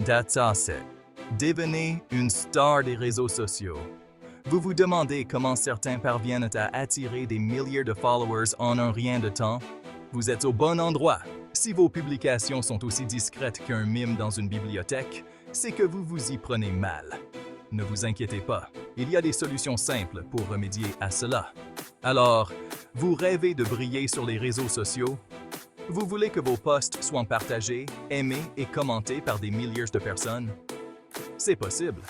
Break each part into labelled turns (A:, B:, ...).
A: That's it. Devenez une star des réseaux sociaux. Vous vous demandez comment certains parviennent à attirer des milliers de followers en un rien de temps? Vous êtes au bon endroit. Si vos publications sont aussi discrètes qu'un mime dans une bibliothèque, c'est que vous vous y prenez mal. Ne vous inquiétez pas, il y a des solutions simples pour remédier à cela. Alors, vous rêvez de briller sur les réseaux sociaux? Vous voulez que vos posts soient partagés, aimés et commentés par des milliers de personnes? C'est possible,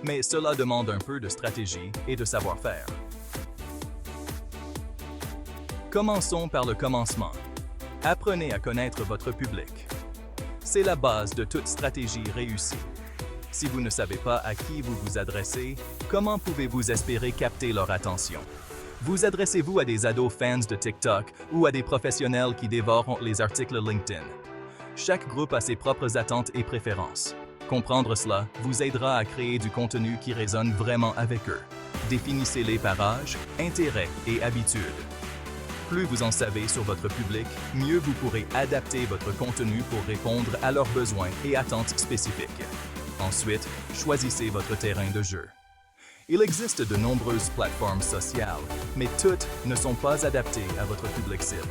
A: mais cela demande un peu de stratégie et de savoir-faire. Commençons par le commencement. Apprenez à connaître votre public. C'est la base de toute stratégie réussie. Si vous ne savez pas à qui vous vous adressez, comment pouvez-vous espérer capter leur attention? Vous adressez-vous à des ados fans de TikTok ou à des professionnels qui dévorent les articles LinkedIn? Chaque groupe a ses propres attentes et préférences. Comprendre cela vous aidera à créer du contenu qui résonne vraiment avec eux. Définissez-les par âge, intérêts et habitudes. Plus vous en savez sur votre public, mieux vous pourrez adapter votre contenu pour répondre à leurs besoins et attentes spécifiques. Ensuite, choisissez votre terrain de jeu. Il existe de nombreuses plateformes sociales, mais toutes ne sont pas adaptées à votre public cible.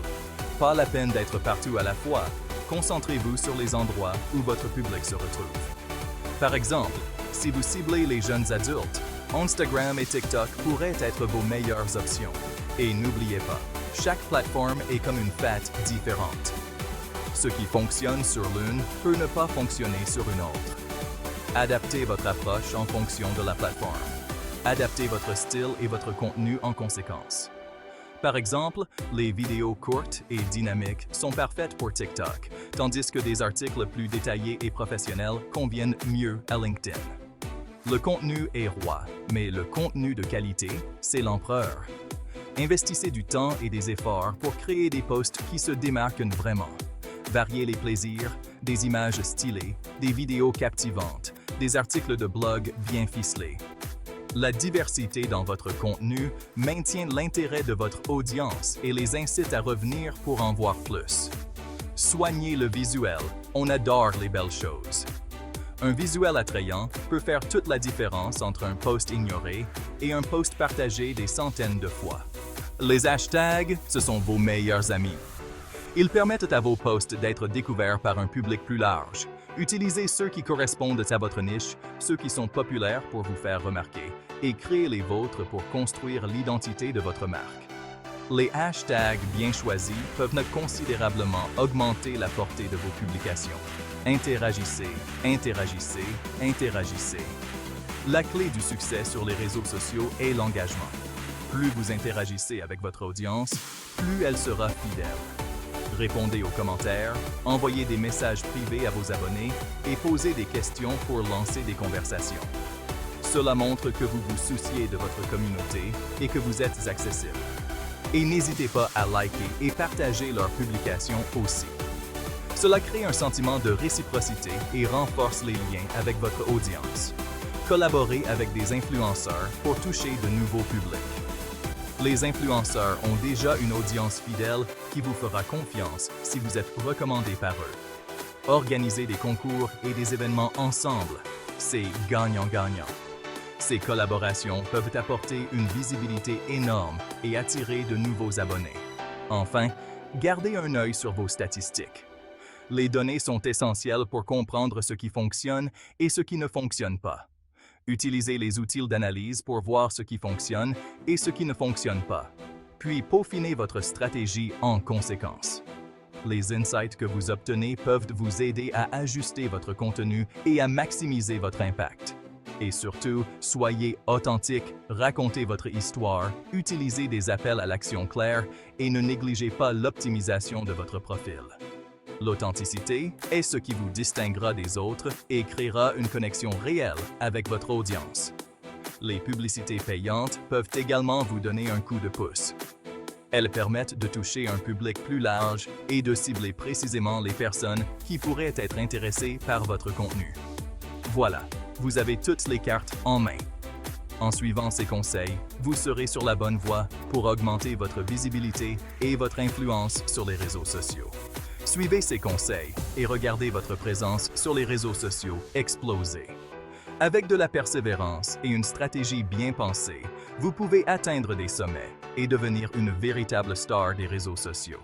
A: Pas la peine d'être partout à la fois. Concentrez-vous sur les endroits où votre public se retrouve. Par exemple, si vous ciblez les jeunes adultes, Instagram et TikTok pourraient être vos meilleures options. Et n'oubliez pas, chaque plateforme est comme une fête différente. Ce qui fonctionne sur l'une peut ne pas fonctionner sur une autre. Adaptez votre approche en fonction de la plateforme. Adaptez votre style et votre contenu en conséquence. Par exemple, les vidéos courtes et dynamiques sont parfaites pour TikTok, tandis que des articles plus détaillés et professionnels conviennent mieux à LinkedIn. Le contenu est roi, mais le contenu de qualité, c'est l'empereur. Investissez du temps et des efforts pour créer des posts qui se démarquent vraiment. Variez les plaisirs, des images stylées, des vidéos captivantes, des articles de blog bien ficelés. La diversité dans votre contenu maintient l'intérêt de votre audience et les incite à revenir pour en voir plus. Soignez le visuel, on adore les belles choses. Un visuel attrayant peut faire toute la différence entre un post ignoré et un post partagé des centaines de fois. Les hashtags, ce sont vos meilleurs amis. Ils permettent à vos posts d'être découverts par un public plus large. Utilisez ceux qui correspondent à votre niche, ceux qui sont populaires pour vous faire remarquer, et créez les vôtres pour construire l'identité de votre marque. Les hashtags bien choisis peuvent considérablement augmenter la portée de vos publications. Interagissez, interagissez, interagissez. La clé du succès sur les réseaux sociaux est l'engagement. Plus vous interagissez avec votre audience, plus elle sera fidèle. Répondez aux commentaires, envoyez des messages privés à vos abonnés et posez des questions pour lancer des conversations. Cela montre que vous vous souciez de votre communauté et que vous êtes accessible. Et n'hésitez pas à liker et partager leurs publications aussi. Cela crée un sentiment de réciprocité et renforce les liens avec votre audience. Collaborez avec des influenceurs pour toucher de nouveaux publics. Les influenceurs ont déjà une audience fidèle qui vous fera confiance si vous êtes recommandé par eux. Organisez des concours et des événements ensemble. C'est gagnant-gagnant. Ces collaborations peuvent apporter une visibilité énorme et attirer de nouveaux abonnés. Enfin, gardez un œil sur vos statistiques. Les données sont essentielles pour comprendre ce qui fonctionne et ce qui ne fonctionne pas. Utilisez les outils d'analyse pour voir ce qui fonctionne et ce qui ne fonctionne pas. Puis peaufinez votre stratégie en conséquence. Les insights que vous obtenez peuvent vous aider à ajuster votre contenu et à maximiser votre impact. Et surtout, soyez authentique, racontez votre histoire, utilisez des appels à l'action clairs et ne négligez pas l'optimisation de votre profil. L'authenticité est ce qui vous distinguera des autres et créera une connexion réelle avec votre audience. Les publicités payantes peuvent également vous donner un coup de pouce. Elles permettent de toucher un public plus large et de cibler précisément les personnes qui pourraient être intéressées par votre contenu. Voilà, vous avez toutes les cartes en main. En suivant ces conseils, vous serez sur la bonne voie pour augmenter votre visibilité et votre influence sur les réseaux sociaux. Suivez ces conseils et regardez votre présence sur les réseaux sociaux exploser. Avec de la persévérance et une stratégie bien pensée, vous pouvez atteindre des sommets et devenir une véritable star des réseaux sociaux.